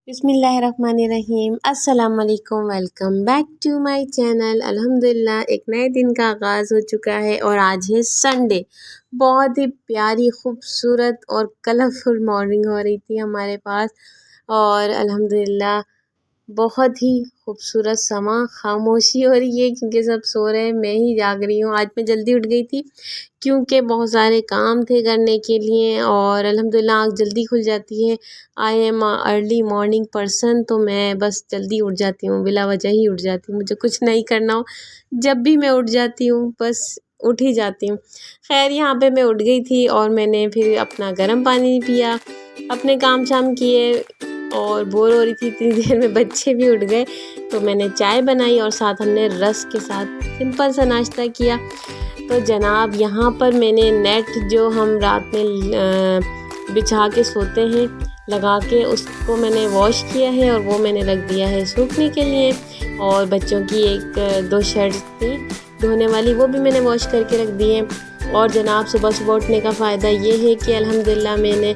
बिस्मिल्लाहिर्रहमानिर्रहीम। अस्सलाम वालेकुम। Welcome back to my channel. अल्हम्दुलिल्लाह एक नए दिन का आगाज़ हो चुका है और आज है संडे। बहुत ही प्यारी खूबसूरत और कलरफुल मॉर्निंग हो रही थी हमारे पास और अल्हम्दुलिल्लाह बहुत ही खूबसूरत समा। खामोशी हो रही है क्योंकि सब सो रहे हैं, मैं ही जाग रही हूँ। आज मैं जल्दी उठ गई थी क्योंकि बहुत सारे काम थे करने के लिए और अल्हम्दुलिल्लाह आँख जल्दी खुल जाती है। I am early morning person, तो मैं बस जल्दी उठ जाती हूँ, बिला वजह ही उठ जाती हूँ। मुझे कुछ नहीं करना हो, जब भी मैं उठ जाती हूँ बस उठ ही जाती हूँ। खैर यहाँ पे मैं उठ गई थी और मैंने फिर अपना गर्म पानी पिया, अपने काम शाम किए और बोर हो रही थी। इतनी देर में बच्चे भी उठ गए तो मैंने चाय बनाई और साथ हमने रस के साथ सिंपल सा नाश्ता किया। तो जनाब यहाँ पर मैंने नेट जो हम रात में बिछा के सोते हैं लगा के, उसको मैंने वॉश किया है और वो मैंने रख दिया है सूखने के लिए। और बच्चों की एक दो शर्ट थी धोने वाली, वो भी मैंने वॉश करके रख दी है। और जनाब सुबह सुबह उठने का फ़ायदा ये है कि अल्हम्दुलिल्लाह मैंने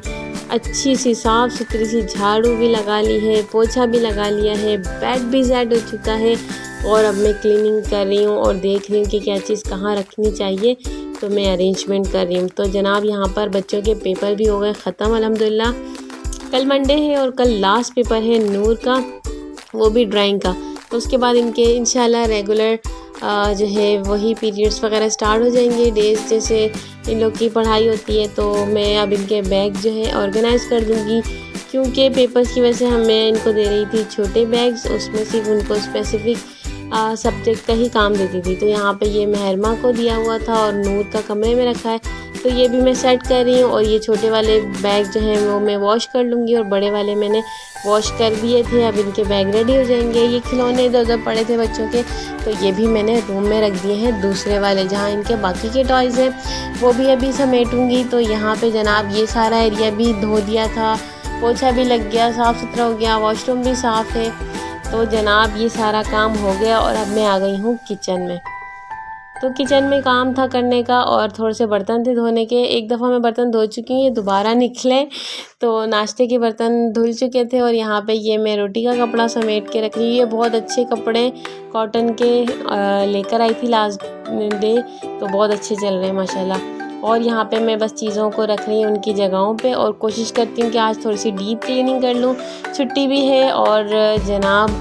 अच्छी सी साफ़ सुथरी सी झाड़ू भी लगा ली है, पोछा भी लगा लिया है, बेड भी सेट हो चुका है और अब मैं क्लीनिंग कर रही हूँ और देख रही हूँ कि क्या चीज़ कहाँ रखनी चाहिए, तो मैं अरेंजमेंट कर रही हूँ। तो जनाब यहाँ पर बच्चों के पेपर भी हो गए ख़त्म अल्हम्दुलिल्लाह। कल मंडे है और कल लास्ट पेपर है नूर का, वो भी ड्राइंग का। तो उसके बाद इनके इंशाल्लाह रेगुलर जो है वही पीरियड्स वगैरह स्टार्ट हो जाएंगे, डेज जैसे इन लोग की पढ़ाई होती है। तो मैं अब इनके बैग जो है ऑर्गेनाइज़ कर दूँगी क्योंकि पेपर्स की वजह से मैं इनको दे रही थी छोटे बैग्स, उसमें सिर्फ उनको स्पेसिफ़िक सब्जेक्ट का ही काम देती थी। तो यहाँ पे ये महरमा को दिया हुआ था और नूर का कमरे में रखा है, तो ये भी मैं सेट कर रही हूँ। और ये छोटे वाले बैग जो हैं वो मैं वॉश कर लूँगी और बड़े वाले मैंने वॉश कर दिए थे, अब इनके बैग रेडी हो जाएंगे। ये खिलौने इधर उधर पड़े थे बच्चों के, तो ये भी मैंने रूम में रख दिए हैं दूसरे वाले जहाँ इनके बाकी के टॉयज़ हैं, वो भी अभी समेटूँगी। तो यहाँ पे जनाब ये सारा एरिया भी धो दिया था, पोछा भी लग गया, साफ़ सुथरा हो गया, वॉशरूम भी साफ़ है। तो जनाब ये सारा काम हो गया और अब मैं आ गई हूँ किचन में। तो किचन में काम था करने का और थोड़े से बर्तन थे धोने के। एक दफ़ा मैं बर्तन धो चुकी हूँ, ये दोबारा निकले, तो नाश्ते के बर्तन धुल चुके थे। और यहाँ पे ये मैं रोटी का कपड़ा समेट के रख रही हूँ। ये बहुत अच्छे कपड़े कॉटन के लेकर आई थी लास्ट डे, तो बहुत अच्छे चल रहे हैं माशाल्लाह। और यहाँ पे मैं बस चीज़ों को रख रही हूँ उनकी जगहों पे और कोशिश करती हूँ कि आज थोड़ी सी डीप क्लीनिंग कर लूँ। छुट्टी भी है और जनाब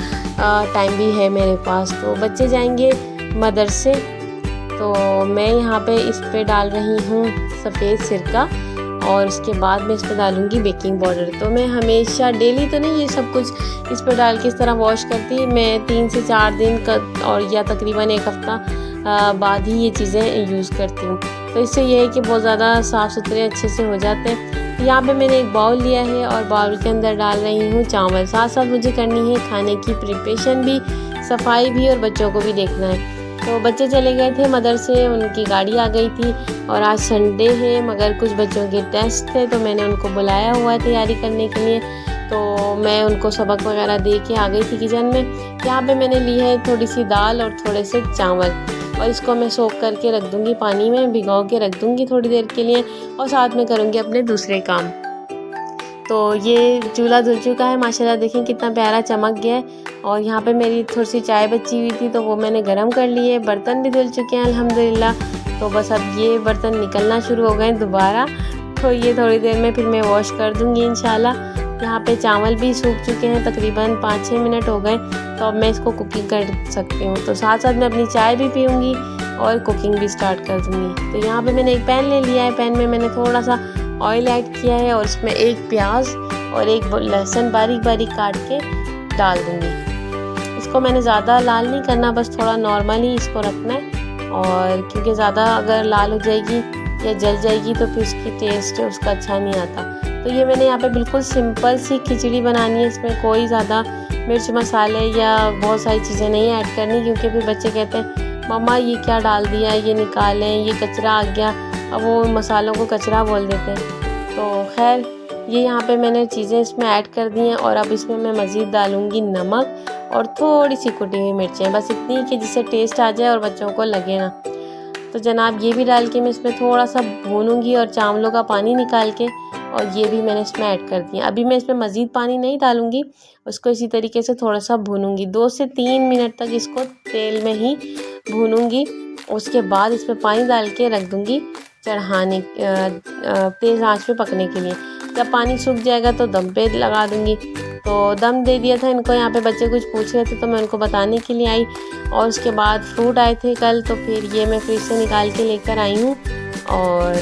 टाइम भी है मेरे पास। तो बच्चे जाएंगे मदरसे, तो मैं यहाँ पे इस पे डाल रही हूँ सफ़ेद सिरका और उसके बाद मैं इस पर डालूँगी बेकिंग पाउडर। तो मैं हमेशा डेली तो नहीं ये सब कुछ इस पर डाल के इस तरह वॉश करती, मैं 3 से 4 दिन का और या तकरीबन 1 हफ़्ता बाद ही ये चीज़ें यूज़ करती हूँ। तो इससे ये है कि बहुत ज़्यादा साफ़ सुथरे अच्छे से हो जाते हैं। यहाँ पे मैंने एक बाउल लिया है और बाउल के अंदर डाल रही हूँ चावल। साथ साथ मुझे करनी है खाने की प्रिपरेशन भी, सफाई भी और बच्चों को भी देखना है। तो बच्चे चले गए थे मदरसे, उनकी गाड़ी आ गई थी और आज संडे है मगर कुछ बच्चों के टेस्ट थे, तो मैंने उनको बुलाया हुआ है तैयारी करने के लिए। तो मैं उनको सबक वगैरह दे के आ गई थी किचन में। यहाँ पे मैंने ली है थोड़ी सी दाल और थोड़े से चावल और इसको मैं सोख करके रख दूँगी, पानी में भिगो के रख दूँगी थोड़ी देर के लिए और साथ में करूँगी अपने दूसरे काम। तो ये चूल्हा धुल चुका है माशाल्लाह, देखें कितना प्यारा चमक गया है। और यहाँ पे मेरी थोड़ी सी चाय बची हुई थी तो वो मैंने गर्म कर ली है। बर्तन भी धुल चुके हैं अल्हम्दुलिल्लाह। तो बस अब ये बर्तन निकलना शुरू हो गए दोबारा, तो ये थोड़ी देर में फिर मैं वॉश कर दूँगी इंशाल्लाह। यहाँ पे चावल भी सूख चुके हैं, तकरीबन 5-6 मिनट हो गए, तो अब मैं इसको कुकिंग कर सकती हूँ। तो साथ साथ मैं अपनी चाय भी पीऊँगी और कुकिंग भी स्टार्ट कर दूँगी। तो यहाँ पे मैंने एक पैन ले लिया है, पैन में मैंने थोड़ा सा ऑयल ऐड किया है और इसमें एक प्याज और एक लहसुन बारीक बारीक काट के डाल दूँगी। इसको मैंने ज़्यादा लाल नहीं करना, बस थोड़ा नॉर्मल ही इसको रखना है। और क्योंकि ज़्यादा अगर लाल हो जाएगी या जल जाएगी तो फिर उसकी टेस्ट उसका अच्छा नहीं आता। तो ये मैंने यहाँ पे बिल्कुल सिंपल सी खिचड़ी बनानी है, इसमें कोई ज़्यादा मिर्च मसाले या बहुत सारी चीज़ें नहीं ऐड करनी, क्योंकि फिर बच्चे कहते हैं मम्मा ये क्या डाल दिया, ये निकालें, ये कचरा आ गया, अब वो मसालों को कचरा बोल देते हैं। तो खैर ये यहाँ पे मैंने चीज़ें इसमें ऐड कर दी हैं और अब इसमें मैं मज़ीद डालूँगी नमक और थोड़ी सी कुटी हुई मिर्चें, बस इतनी कि जिससे टेस्ट आ जाए और बच्चों को लगे ना। तो जनाब ये भी डाल के मैं इसमें थोड़ा सा भूनूँगी और चावलों का पानी निकाल के और ये भी मैंने इसमें ऐड कर दिया। अभी मैं इसमें मज़ीद पानी नहीं डालूँगी, उसको इसी तरीके से थोड़ा सा भूनूँगी। 2 से 3 मिनट तक इसको तेल में ही भूनूँगी। उसके बाद इसमें पानी डाल के रख दूँगी चढ़ाने तेज़ आंच पे पकने के लिए। जब पानी सूख जाएगा तो दम पे लगा दूँगी। तो दम दे दिया था इनको। यहाँ पे बच्चे कुछ पूछ रहे थे तो मैं उनको बताने के लिए आई। और उसके बाद फ्रूट आए थे कल, तो फिर ये मैं फ्रिज से निकाल के लेकर आई हूँ। और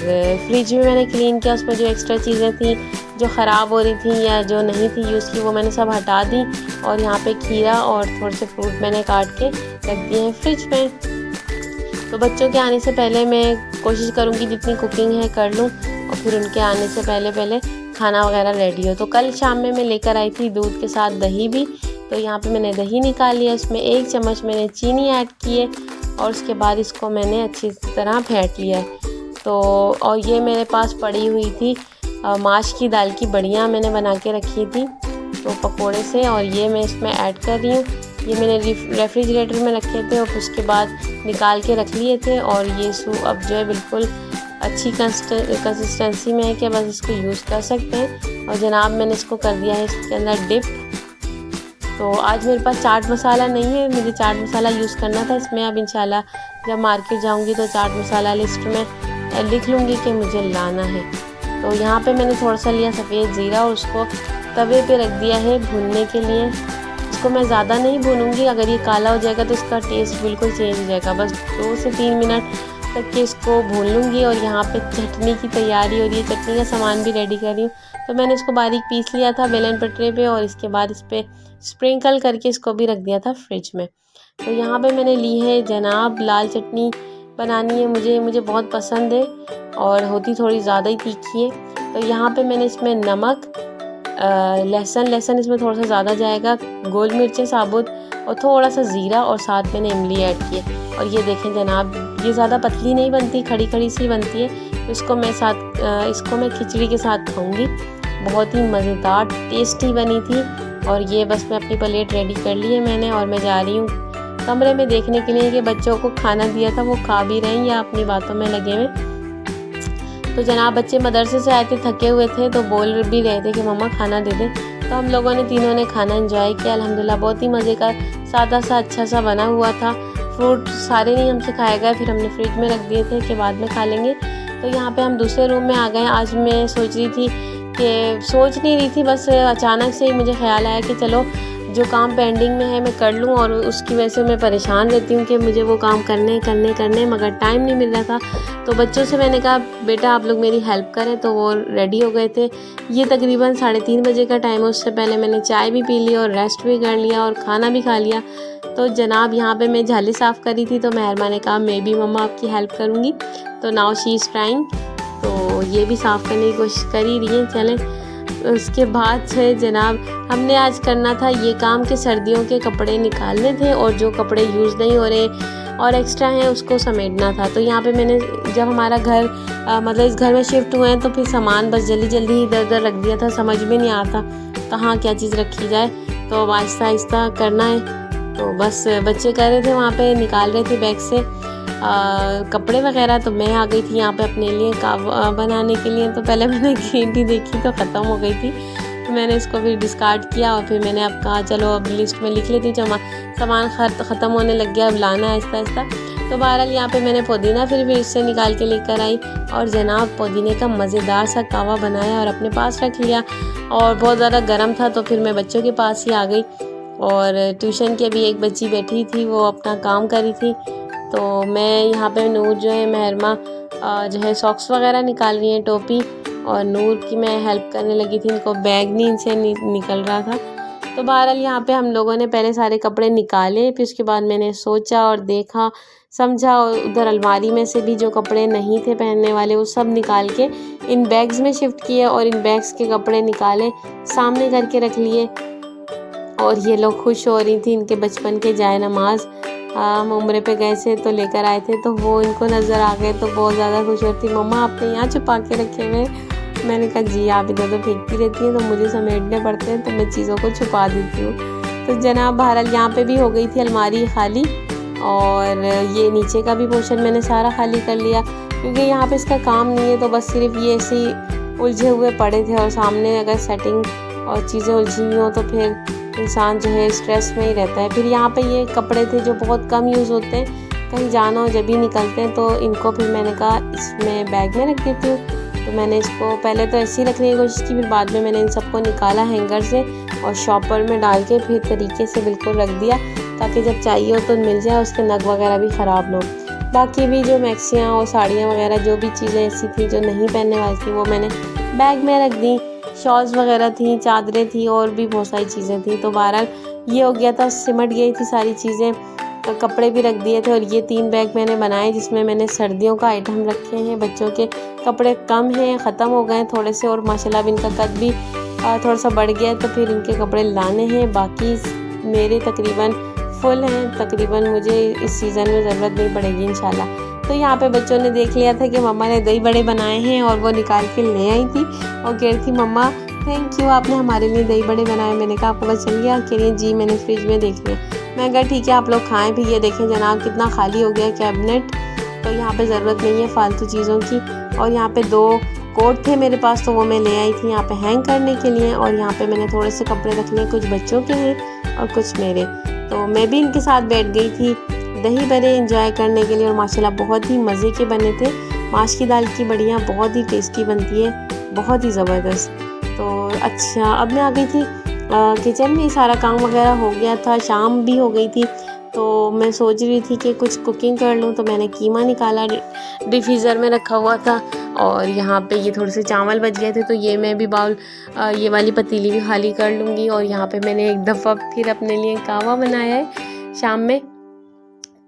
फ्रिज भी मैंने क्लीन किया, उसमें जो एक्स्ट्रा चीज़ें थी जो ख़राब हो रही थी या जो नहीं थी यूज़ की, वो मैंने सब हटा दी। और यहाँ पे खीरा और थोड़े से फ्रूट मैंने काट के रख दिए हैं फ्रिज में। तो बच्चों के आने से पहले मैं कोशिश करूँगी जितनी कुकिंग है कर लूँ, और फिर उनके आने से पहले खाना वगैरह रेडी हो। तो कल शाम में मैं लेकर आई थी दूध के साथ दही भी। तो यहाँ पे मैंने दही निकाल लिया, उसमें 1 चम्मच मैंने चीनी ऐड की है और उसके बाद इसको मैंने अच्छी तरह फेंट लिया है। तो और ये मेरे पास पड़ी हुई थी माश की दाल की बड़ियाँ मैंने बना के रखी थी तो पकोड़े से, और ये मैं इसमें ऐड कर रही हूँ। ये मैंने रेफ्रिजरेटर में रखे थे और उसके बाद निकाल के रख लिए थे। और ये अब जो है बिल्कुल अच्छी कंसिस्टेंसी में है कि बस इसको यूज़ कर सकते हैं। और जनाब मैंने इसको कर दिया है इसके अंदर डिप। तो आज मेरे पास चाट मसाला नहीं है, मुझे चाट मसाला यूज़ करना था इसमें। अब इंशाल्लाह जब मार्केट जाऊंगी तो चाट मसाला लिस्ट में लिख लूँगी कि मुझे लाना है। तो यहाँ पे मैंने थोड़ा सा लिया सफ़ेद ज़ीरा और उसको तवे पे रख दिया है भूनने के लिए। इसको मैं ज़्यादा नहीं भूनूंगी, अगर ये काला हो जाएगा तो इसका टेस्ट बिल्कुल चेंज हो जाएगा। बस 2 से 3 मिनट तक के इसको भून लूँगी। और यहाँ पे चटनी की तैयारी हो रही है, चटनी का सामान भी रेडी कर रही हूँ। तो मैंने इसको बारीक पीस लिया था बेलन पटरे पे और इसके बाद इस पर स्प्रिंकल करके इसको भी रख दिया था फ्रिज में। तो यहाँ पे मैंने ली है जनाब लाल चटनी बनानी है, मुझे बहुत पसंद है और होती थोड़ी ज़्यादा ही तीखी है। तो यहाँ पे मैंने इसमें नमक, लहसुन इसमें थोड़ा सा ज़्यादा जाएगा, गोल मिर्चें साबुत और थोड़ा सा ज़ीरा और साथ मैंने इमली ऐड की है। और ये देखें जनाब, ये ज़्यादा पतली नहीं बनती, खड़ी खड़ी सी बनती है। तो इसको मैं खिचड़ी के साथ खाऊंगी। बहुत ही मज़ेदार टेस्टी बनी थी। और ये बस मैं अपनी प्लेट रेडी कर ली है मैंने, और मैं जा रही हूँ कमरे में देखने के लिए कि बच्चों को खाना दिया था वो खा भी रहे हैं या अपनी बातों में लगे हुए। तो जनाब बच्चे मदरसे से आए थे, थके हुए थे, तो बोल भी रहे थे कि मम्मा खाना दे दे। तो हम लोगों ने तीनों ने खाना एंजॉय किया अल्हम्दुलिल्लाह। बहुत ही मज़े का सादा सा अच्छा सा बना हुआ था। फ्रूट सारे नहीं हमसे खाया गया, फिर हमने फ्रिज में रख दिए थे कि बाद में खा लेंगे। तो यहाँ पे हम दूसरे रूम में आ गए। आज मैं सोच नहीं रही थी, बस अचानक से ही मुझे ख्याल आया कि चलो जो काम पेंडिंग में है मैं कर लूँ। और उसकी वजह से मैं परेशान रहती हूँ कि मुझे वो काम करने मगर टाइम नहीं मिल रहा था। तो बच्चों से मैंने कहा बेटा आप लोग मेरी हेल्प करें, तो वो रेडी हो गए थे। ये तकरीबन 3:30 बजे का टाइम है। उससे पहले मैंने चाय भी पी ली और रेस्ट भी कर लिया और खाना भी खा लिया। तो जनाब यहाँ पे मैं झाली साफ़ करी थी, तो मेहरमा ने कहा मैं भी मम्मा आपकी हेल्प करूँगी। तो नाउ शी इज़ ट्राइंग, तो ये भी साफ़ करने की कोशिश कर ही रही है। चलें उसके बाद से जनाब हमने आज करना था ये काम कि सर्दियों के कपड़े निकालने थे और जो कपड़े यूज़ नहीं हो रहे और एक्स्ट्रा हैं उसको समेटना था। तो यहाँ पे मैंने जब हमारा घर मतलब इस घर में शिफ्ट हुए हैं तो फिर सामान बस जल्दी ही इधर उधर रख दिया था, समझ में नहीं आता कहाँ क्या चीज़ रखी जाए। तो आहिस्ता आहिस्ता करना है। तो बस बच्चे कर रहे थे, वहाँ पे निकाल रहे थे बैग से कपड़े वगैरह। तो मैं आ गई थी यहाँ पे अपने लिए कावा बनाने के लिए। तो पहले मैंने घंटी देखी तो ख़त्म हो गई थी, तो मैंने इसको फिर डिस्कार्ड किया। और फिर मैंने अब कहा चलो अब लिस्ट में लिख लेती हूँ, सामान ख़त्म होने लग गया, अब लाना है आहिस्ता आहिस्ता। तो बहरहाल यहाँ पे मैंने पुदीना फिर इससे निकाल के लेकर आई और जनाब पुदीने का मज़ेदार सा कावा बनाया और अपने पास रख लिया। और बहुत ज़्यादा गर्म था तो फिर मैं बच्चों के पास ही आ गई। और ट्यूशन की अभी एक बच्ची बैठी थी, वो अपना काम कर रही थी। तो मैं यहाँ पे नूर जो है मेहरमा जो है सॉक्स वगैरह निकाल रही हैं, टोपी, और नूर की मैं हेल्प करने लगी थी, इनको बैग नहीं इनसे निकल रहा था। तो बहरहाल यहाँ पे हम लोगों ने पहले सारे कपड़े निकाले, फिर उसके बाद मैंने सोचा और देखा समझा, और उधर अलमारी में से भी जो कपड़े नहीं थे पहनने वाले वो सब निकाल के इन बैग्स में शिफ्ट किए और इन बैग्स के कपड़े निकाले सामने करके रख लिए। और ये लोग खुश हो रही थी, इनके बचपन के जाए नमाज हम उम्रे पे गए थे तो लेकर आए थे, तो वो इनको नज़र आ गए तो बहुत ज़्यादा खुश होती, मम्मा आपने यहाँ छुपा के रखे हुए। मैंने कहा जी आप इधर तो फेंकती रहती हैं तो मुझे समेटने पड़ते हैं, तो मैं चीज़ों को छुपा देती हूँ। तो जनाब बहरहाल यहाँ पे भी हो गई थी अलमारी खाली, और ये नीचे का भी पोर्शन मैंने सारा खाली कर लिया क्योंकि यहाँ पे इसका काम नहीं है। तो बस सिर्फ ये ऐसे ही उलझे हुए पड़े थे और सामने अगर सेटिंग और चीज़ें उलझी हुई हों तो फिर इंसान जो है स्ट्रेस में ही रहता है। फिर यहाँ पे ये कपड़े थे जो बहुत कम यूज़ होते हैं, कहीं जाना हो जब ही निकलते हैं, तो इनको फिर मैंने कहा इसमें बैग में रख देती हूँ। तो मैंने इसको पहले तो ऐसे ही रखने की कोशिश की, फिर बाद में मैंने इन सबको निकाला हैंगर से और शॉपर में डाल के फिर तरीके से बिल्कुल रख दिया, ताकि जब चाहिए हो तो मिल जाए, उसके नग वगैरह भी ख़राब ना हो। बाकी भी जो मैक्सियाँ और साड़ियाँ वगैरह जो भी चीज़ें ऐसी थी जो नहीं पहनने वाली थी वो मैंने बैग में रख दी। शॉल्स वगैरह थी, चादरें थी और भी बहुत सारी चीज़ें थी। तो बहरहाल ये हो गया था, सिमट गई थी सारी चीज़ें। कपड़े भी रख दिए थे और ये 3 बैग मैंने बनाए जिसमें मैंने सर्दियों का आइटम रखे हैं। बच्चों के कपड़े कम हैं, ख़त्म हो गए हैं थोड़े से, और माशाल्लाह अब इनका कद भी थोड़ा सा बढ़ गया है, तो फिर इनके कपड़े लाने हैं। बाकी मेरे तकरीबन फुल हैं, तकरीबन मुझे इस सीज़न में ज़रूरत नहीं पड़ेगी इंशाल्लाह। तो यहाँ पे बच्चों ने देख लिया था कि मम्मा ने दही बड़े बनाए हैं और वो निकाल के ले आई थी और कह रही थी मम्मा थैंक यू, आपने हमारे लिए दही बड़े बनाए। मैंने कहा आपको पता चल गया? कह रही जी मैंने फ्रिज में देख लिया। मैं कहा ठीक है आप लोग खाएं भी। ये देखें जनाब कितना खाली हो गया कैबिनेट, तो यहाँ पे ज़रूरत नहीं है फालतू चीज़ों की। और यहाँ पे 2 कोट थे मेरे पास, तो वो मैं ले आई थी यहाँ पे हैंग करने के लिए। और यहाँ पे मैंने थोड़े से कपड़े रख लिए, कुछ बच्चों के हैं और कुछ मेरे। तो मैं भी इनके साथ बैठ गई थी दही बड़े एंजॉय करने के लिए, और माशाल्लाह बहुत ही मज़े के बने थे। माश की दाल की बड़ियाँ बहुत ही टेस्टी बनती है, बहुत ही ज़बरदस्त। तो अच्छा, अब मैं आ गई थी किचन में, सारा काम वगैरह हो गया था, शाम भी हो गई थी। तो मैं सोच रही थी कि कुछ कुकिंग कर लूँ, तो मैंने कीमा निकाला, डिफ्रीज़र में रखा हुआ था। और यहाँ पे ये थोड़े से चावल बच गए थे, तो ये मैं भी बाउल ये वाली पतीली भी खाली कर लूँगी। और यहाँ पे मैंने एक दफ़ा फिर अपने लिए कहवा बनाया है शाम में।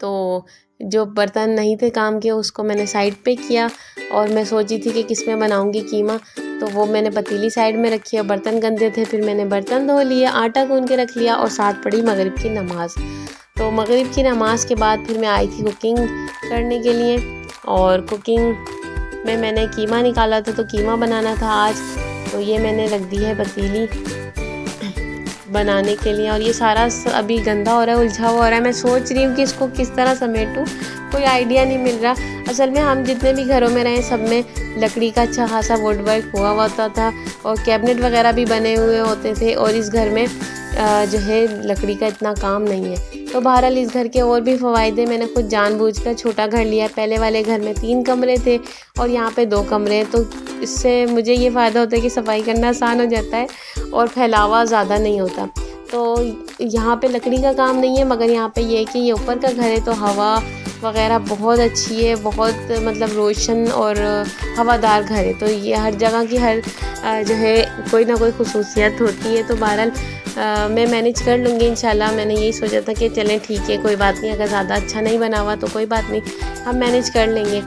तो जो बर्तन नहीं थे काम के उसको मैंने साइड पे किया, और मैं सोची थी कि किस में बनाऊँगी कीमा, तो वो मैंने पतीली साइड में रखी और बर्तन गंदे थे, फिर मैंने बर्तन धो लिए, आटा गूंद के रख लिया और साथ पड़ी मगरिब की नमाज़। तो मगरिब की नमाज़ के बाद फिर मैं आई थी कुकिंग करने के लिए, और कुकिंग में मैंने कीमा निकाला था, तो कीमा बनाना था आज। तो ये मैंने रख दी है पतीली बनाने के लिए, और ये सारा अभी गंदा हो रहा है, उलझा हुआ हो रहा है। मैं सोच रही हूँ कि इसको किस तरह समेटूँ, कोई आइडिया नहीं मिल रहा। असल में हम जितने भी घरों में रहे सब में लकड़ी का अच्छा खासा वुड वर्क हुआ होता था, और कैबिनेट वगैरह भी बने हुए होते थे, और इस घर में जो है लकड़ी का इतना काम नहीं है। तो बहरहाल इस घर के और भी फ़वायदे, मैंने खुद जानबूझकर छोटा घर लिया। पहले वाले घर में 3 कमरे थे और यहाँ पे 2 कमरे हैं, तो इससे मुझे ये फ़ायदा होता है कि सफाई करना आसान हो जाता है और फैलावा ज़्यादा नहीं होता। तो यहाँ पे लकड़ी का काम नहीं है, मगर यहाँ पे ये है कि ये ऊपर का घर है, तो हवा वगैरह बहुत अच्छी है, बहुत मतलब रोशन और हवादार घर है। तो ये हर जगह की हर जो है कोई ना कोई खुसूसियत होती है। तो बहरहाल मैं मैनेज कर लूँगी इंशाल्लाह। मैंने यही सोचा था कि चलें ठीक है, कोई बात नहीं, अगर ज़्यादा अच्छा नहीं बना हुआ तो कोई बात नहीं, हम मैनेज कर लेंगे।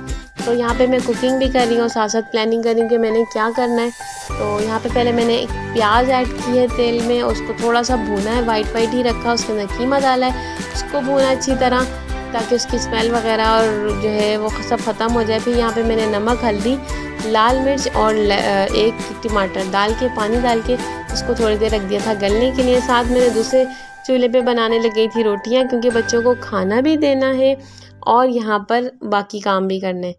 तो यहाँ पे मैं कुकिंग भी कर रही हूँ, साथ साथ प्लानिंग कर रही हूँ कि मैंने क्या करना है। तो यहाँ पे पहले मैंने एक प्याज ऐड की है तेल में, उसको थोड़ा सा भूना है, वाइट वाइट ही रखा, उसके अंदर कीमा डाला है, उसको भूना अच्छी तरह ताकि उसकी स्मेल वगैरह और जो है वो सब ख़त्म हो जाए। फिर यहाँ पे मैंने नमक, हल्दी, लाल मिर्च और एक टमाटर डाल के, पानी डाल के इसको थोड़ी देर रख दिया था गलने के लिए। साथ मैंने दूसरे चूल्हे पे बनाने लग गई थी रोटियाँ, क्योंकि बच्चों को खाना भी देना है और यहाँ पर बाकी काम भी करने।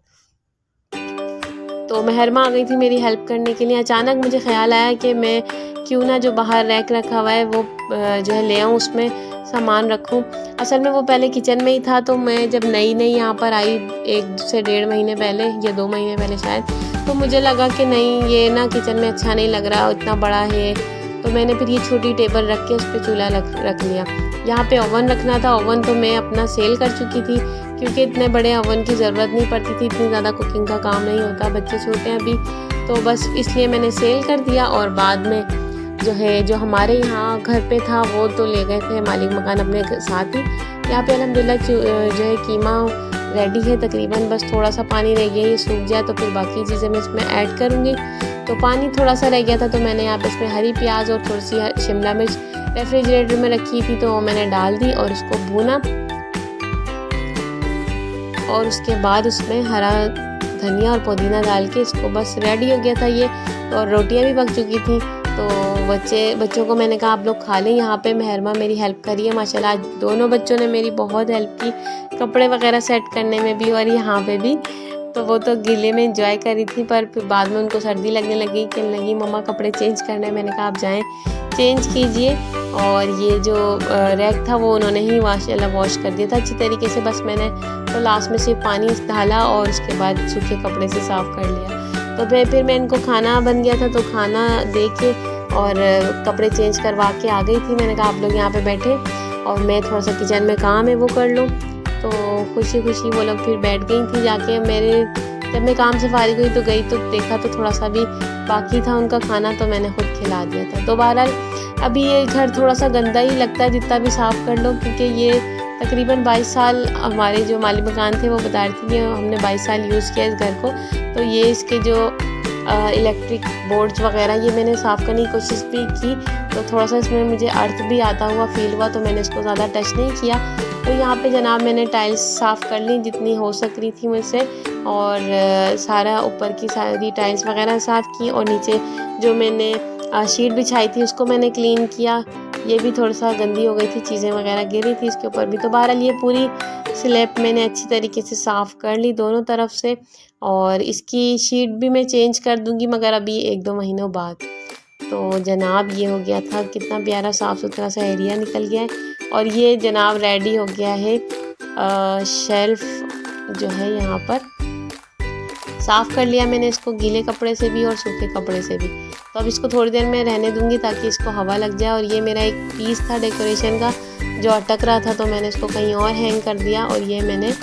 तो महरमा आ गई थी मेरी हेल्प करने के लिए। अचानक मुझे ख्याल आया कि मैं क्यों ना जो बाहर रैक रखा हुआ है वो जो है ले आऊँ, उसमें सामान रखूं। असल में वो पहले किचन में ही था, तो मैं जब नई यहाँ पर आई 1 से 1.5 महीने पहले या 2 महीने पहले शायद, तो मुझे लगा कि नहीं ये ना किचन में अच्छा नहीं लग रहा, इतना बड़ा है। तो मैंने फिर ये छोटी टेबल रख के उस पर चूल्हा रख लिया। यहाँ पे ओवन रखना था, ओवन तो मैं अपना सेल कर चुकी थी, क्योंकि इतने बड़े ओवन की ज़रूरत नहीं पड़ती थी, इतनी ज़्यादा कुकिंग का काम नहीं होता, बच्चे छोटे हैं अभी, तो बस इसलिए मैंने सेल कर दिया। और बाद में जो है जो हमारे यहाँ घर पे था वो तो ले गए थे मालिक मकान अपने साथ ही। यहाँ पे अल्हम्दुलिल्लाह जो है कीमा रेडी है तकरीबन, बस थोड़ा सा पानी रह गया, ये सूख जाए तो फिर बाकी चीज़ें मैं इसमें ऐड करूँगी। तो पानी थोड़ा सा रह गया था, तो मैंने यहाँ पे इसमें हरी प्याज और थोड़ी सी शिमला मिर्च रेफ्रिजरेटर में रखी थी, तो वो मैंने डाल दी और उसको भूना, और उसके बाद उसमें हरा धनिया और पुदीना डाल के इसको बस रेडी हो गया था ये। और रोटियां भी पक चुकी थी, तो बच्चों को मैंने कहा आप लोग खा लें। यहाँ पे महरमा मेरी हेल्प करी है माशाल्लाह, आज दोनों बच्चों ने मेरी बहुत हेल्प की, कपड़े वगैरह सेट करने में भी और यहाँ पे भी। तो वो तो गीले में इंजॉय कर रही थी, पर फिर बाद में उनको सर्दी लगने लगी, कहने लगी मम्मा कपड़े चेंज करने। मैंने कहा आप जाएँ चेंज कीजिए। और ये जो रैक था वो उन्होंने ही माशाल्लाह वॉश कर दिया था अच्छी तरीके से। बस मैंने तो लास्ट में सिर्फ पानी डाला और उसके बाद सूखे कपड़े से साफ़ कर लिया। तो फिर मैं इनको खाना बन गया था, तो खाना दे के और कपड़े चेंज करवा के आ गई थी। मैंने कहा आप लोग यहाँ पे बैठे और मैं थोड़ा सा किचन में काम है वो कर लूँ। तो खुशी खुशी वो लोग फिर बैठ गई थी जाके। जब मैं काम से फारिग हुई तो गई तो देखा तो थोड़ा सा भी बाकी था उनका खाना, तो मैंने खुद खिला दिया था। तो बहरहाल अभी ये घर थोड़ा सा गंदा ही लगता है जितना भी साफ़ कर लो, क्योंकि ये तकरीबन 22 साल हमारे जो माली मकान थे वो बता रहे थे कि हमने 22 साल यूज़ किया इस घर को। तो ये इसके जो इलेक्ट्रिक बोर्ड्स वगैरह ये मैंने साफ़ करने की कोशिश भी की, तो थोड़ा सा इसमें मुझे अर्थ भी आता हुआ फील हुआ, तो मैंने इसको ज़्यादा टच नहीं किया। तो यहाँ पे जनाब मैंने टाइल्स साफ़ कर ली जितनी हो सक रही थी मुझसे, और सारा ऊपर की सारी टाइल्स वगैरह साफ़ की, और नीचे जो मैंने शीट बिछाई थी उसको मैंने क्लीन किया। ये भी थोड़ा सा गंदी हो गई थी, चीज़ें वगैरह गिर रही थी इसके ऊपर भी। तो बहरहाल ये पूरी स्लैब मैंने अच्छी तरीके से साफ़ कर ली दोनों तरफ से, और इसकी शीट भी मैं चेंज कर दूँगी मगर अभी 1-2 महीनों बाद। तो जनाब ये हो गया था, कितना प्यारा साफ़ सुथरा सा एरिया निकल गया है। और ये जनाब रेडी हो गया है शेल्फ़ जो है यहाँ पर। साफ़ कर लिया मैंने इसको गीले कपड़े से भी और सूखे कपड़े से भी। तो अब इसको थोड़ी देर में रहने दूंगी ताकि इसको हवा लग जाए। और ये मेरा एक पीस था डेकोरेशन का जो अटक रहा था, तो मैंने इसको कहीं और हैंग कर दिया और ये मैंने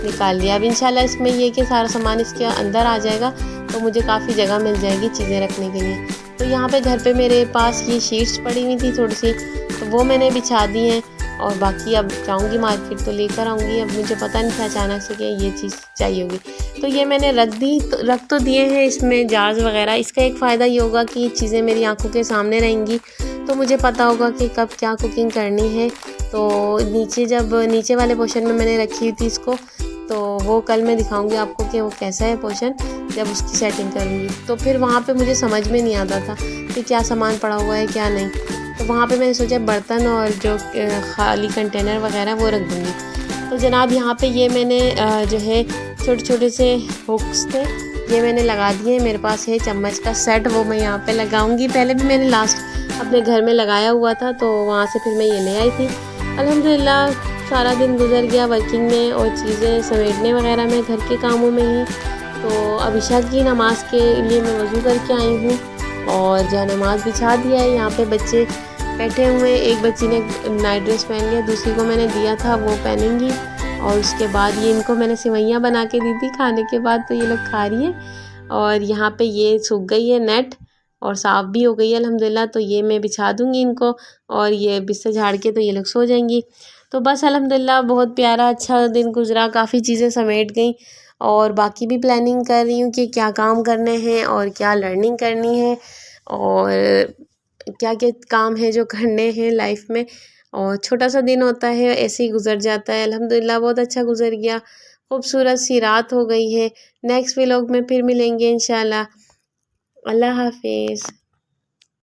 निकाल लिया। अब इंशाल्लाह इसमें ये कि सारा सामान इसके अंदर आ जाएगा, तो मुझे काफ़ी जगह मिल जाएगी चीज़ें रखने के लिए। तो यहाँ पे घर पे मेरे पास ये शीट्स पड़ी हुई थी थोड़ी सी, तो वो मैंने बिछा दी हैं। और बाकी अब जाऊँगी मार्केट तो लेकर आऊँगी। अब मुझे पता नहीं था अचानक से कि ये चीज़ चाहिए होगी, तो ये मैंने रख तो दिए हैं इसमें जार्स वगैरह। इसका एक फ़ायदा ये होगा कि ये चीज़ें मेरी आंखों के सामने रहेंगी, तो मुझे पता होगा कि कब क्या कुकिंग करनी है। तो नीचे वाले पोर्शन में मैंने रखी थी इसको, तो वो कल मैं दिखाऊंगी आपको कि वो कैसा है पोर्शन जब उसकी सेटिंग करूँगी। तो फिर वहाँ पे मुझे समझ में नहीं आता था कि क्या सामान पड़ा हुआ है क्या नहीं, तो वहाँ पे मैंने सोचा बर्तन और जो खाली कंटेनर वगैरह वो रख दूँगी। तो जनाब यहाँ पे ये मैंने जो है छोटे छोटे से हुक्स थे ये मैंने लगा दिए। मेरे पास है चम्मच का सेट, वो मैं यहाँ पे लगाऊंगी। पहले भी मैंने लास्ट अपने घर में लगाया हुआ था, तो वहाँ से फिर मैं ये ले आई थी। अल्हम्दुलिल्लाह सारा दिन गुजर गया वर्किंग में और चीज़ें समेटने वगैरह में, घर के कामों में ही। तो अब इशा की नमाज़ के लिए मैं वज़ू करके आई हूँ और जहाँ नमाज़ बिछा दिया है। यहाँ पे बच्चे बैठे हुए, एक बच्ची ने नाइट ड्रेस पहन लिया, दूसरी को मैंने दिया था वो पहनेंगी। और उसके बाद ये इनको मैंने सेवइयाँ बना के दी थी खाने के बाद, तो ये लोग खा रही हैं। और यहाँ पे ये सूख गई है नेट और साफ़ भी हो गई है अल्हम्दुलिल्लाह, तो ये मैं बिछा दूँगी इनको और ये बिस्तर झाड़ के तो ये लोग सो जाएंगी। तो बस अल्हम्दुलिल्लाह बहुत प्यारा अच्छा दिन गुजरा, काफ़ी चीज़ें समेट गई और बाकी भी प्लानिंग कर रही हूँ कि क्या काम करने हैं और क्या लर्निंग करनी है और क्या क्या काम है जो करने हैं लाइफ में। और छोटा सा दिन होता है ऐसे ही गुजर जाता है। अल्हम्दुलिल्लाह बहुत अच्छा गुजर गया, खूबसूरत सी रात हो गई है। नेक्स्ट व्लॉग में फिर मिलेंगे इंशाल्लाह। अल्लाह हाफिज़।